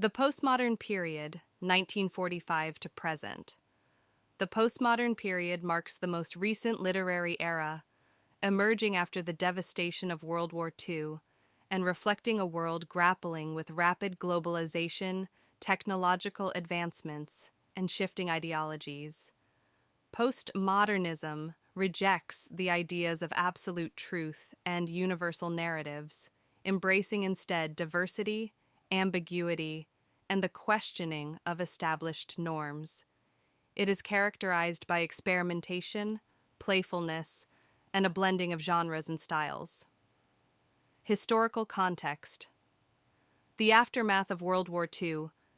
The postmodern period, 1945 to present. The postmodern period marks the most recent literary era, emerging after the devastation of World War II and reflecting a world grappling with rapid globalization, technological advancements, and shifting ideologies. Postmodernism rejects the ideas of absolute truth and universal narratives, embracing instead diversity, ambiguity, and the questioning of established norms. It is characterized by experimentation, playfulness, and a blending of genres and styles. Historical context. The aftermath of World War II,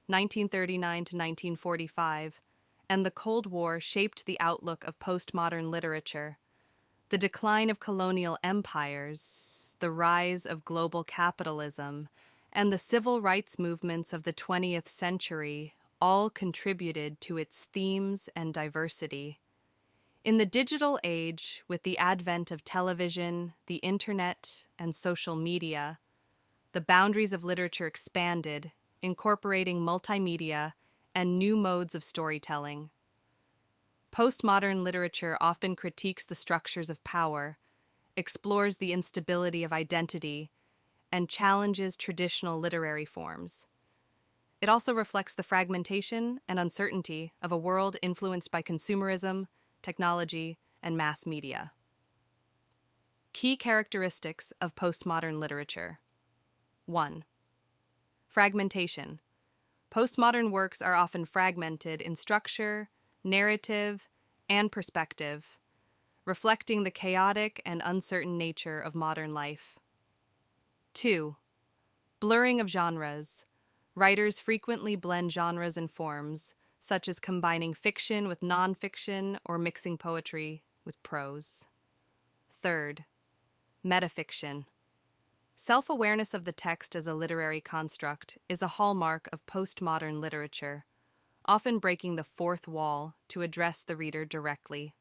1939 to 1945, and the Cold War shaped the outlook of postmodern literature. The decline of colonial empires, the rise of global capitalism, and the civil rights movements of the 20th century all contributed to its themes and diversity. In the digital age, with the advent of television, the internet, and social media, the boundaries of literature expanded, incorporating multimedia and new modes of storytelling. Postmodern literature often critiques the structures of power, explores the instability of identity, and challenges traditional literary forms. It also reflects the fragmentation and uncertainty of a world influenced by consumerism, technology, and mass media. Key characteristics of postmodern literature. 1. Fragmentation. Postmodern works are often fragmented in structure, narrative, and perspective, reflecting the chaotic and uncertain nature of modern life. 2. Blurring of genres. Writers frequently blend genres and forms, such as combining fiction with nonfiction or mixing poetry with prose. 3. Metafiction. Self-awareness of the text as a literary construct is a hallmark of postmodern literature, often breaking the fourth wall to address the reader directly.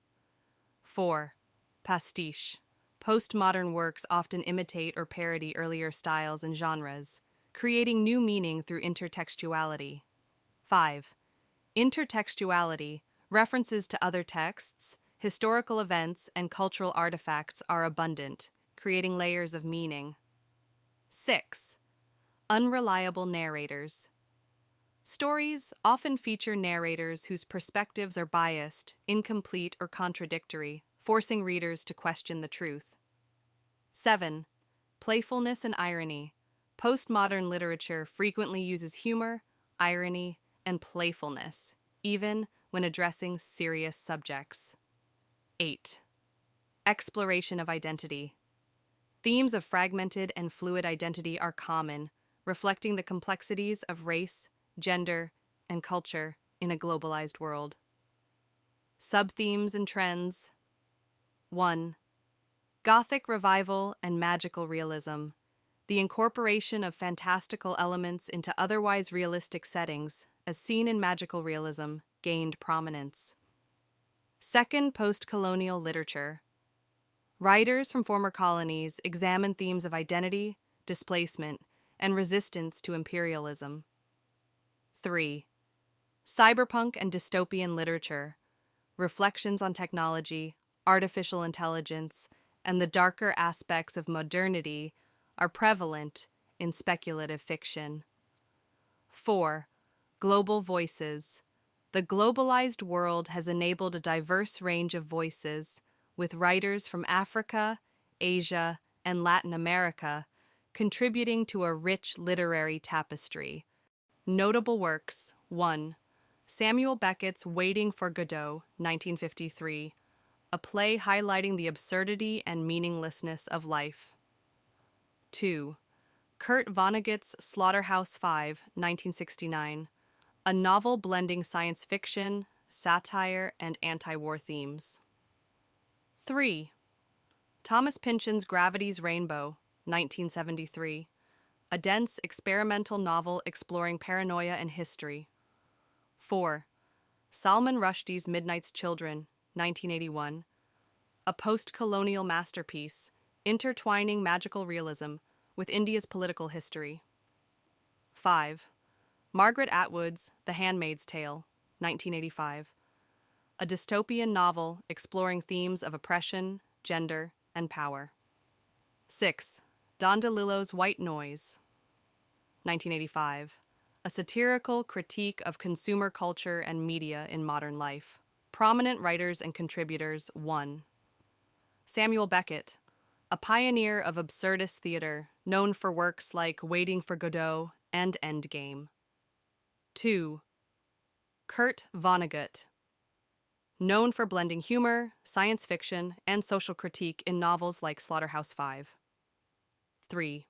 4. Pastiche. Postmodern works often imitate or parody earlier styles and genres, creating new meaning through intertextuality. 5. Intertextuality. References to other texts, historical events, and cultural artifacts are abundant, creating layers of meaning. 6. Unreliable narrators. Stories often feature narrators whose perspectives are biased, incomplete, or contradictory, forcing readers to question the truth. 7. Playfulness and irony. Postmodern literature frequently uses humor, irony, and playfulness, even when addressing serious subjects. 8. Exploration of identity. Themes of fragmented and fluid identity are common, reflecting the complexities of race, gender, and culture in a globalized world. Subthemes and trends. 1. Gothic revival and magical realism. The incorporation of fantastical elements into otherwise realistic settings, as seen in magical realism, gained prominence. 2. Post-colonial literature. Writers from former colonies examine themes of identity, displacement, and resistance to imperialism. 3. Cyberpunk and dystopian literature. Reflections on technology, artificial intelligence, and the darker aspects of modernity are prevalent in speculative fiction. 4. Global voices. The globalized world has enabled a diverse range of voices, with writers from Africa, Asia, and Latin America contributing to a rich literary tapestry. Notable works. 1. Samuel Beckett's Waiting for Godot, 1953, a play highlighting the absurdity and meaninglessness of life. 2. Kurt Vonnegut's Slaughterhouse-Five, 1969, a novel blending science fiction, satire, and anti-war themes. 3. Thomas Pynchon's Gravity's Rainbow, 1973, a dense experimental novel exploring paranoia and history. 4. Salman Rushdie's Midnight's Children, 1981, a post-colonial masterpiece intertwining magical realism with India's political history. 5. Margaret Atwood's The Handmaid's Tale, 1985, a dystopian novel exploring themes of oppression, gender, and power. 6. Don DeLillo's White Noise, 1985, a satirical critique of consumer culture and media in modern life. Prominent writers and contributors. 1. Samuel Beckett, a pioneer of absurdist theater, known for works like Waiting for Godot and Endgame. 2. Kurt Vonnegut, known for blending humor, science fiction, and social critique in novels like Slaughterhouse-Five. 3.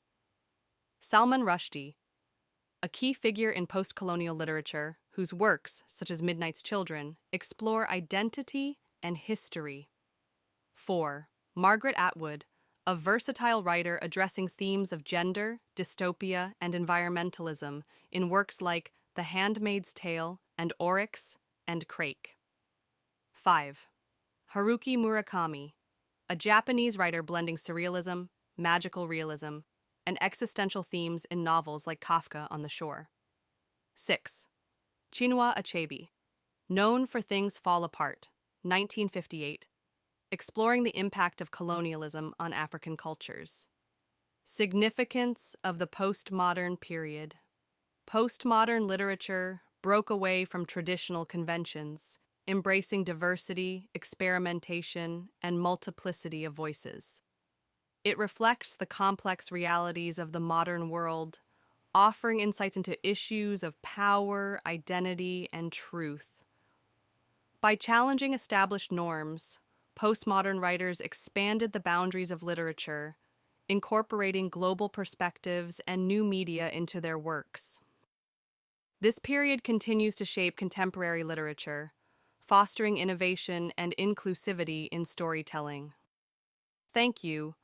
Salman Rushdie, a key figure in post-colonial literature whose works, such as Midnight's Children, explore identity and history. 4. Margaret Atwood, a versatile writer addressing themes of gender, dystopia, and environmentalism in works like The Handmaid's Tale and Oryx and Crake. 5. Haruki Murakami, a Japanese writer blending surrealism, magical realism, and existential themes in novels like Kafka on the Shore. 6. Chinua Achebe, known for Things Fall Apart, 1958, exploring the impact of colonialism on African cultures. Significance of the postmodern period. Postmodern literature broke away from traditional conventions, embracing diversity, experimentation, and multiplicity of voices. It reflects the complex realities of the modern world, offering insights into issues of power, identity, and truth. By challenging established norms, postmodern writers expanded the boundaries of literature, incorporating global perspectives and new media into their works. This period continues to shape contemporary literature, fostering innovation and inclusivity in storytelling. Thank you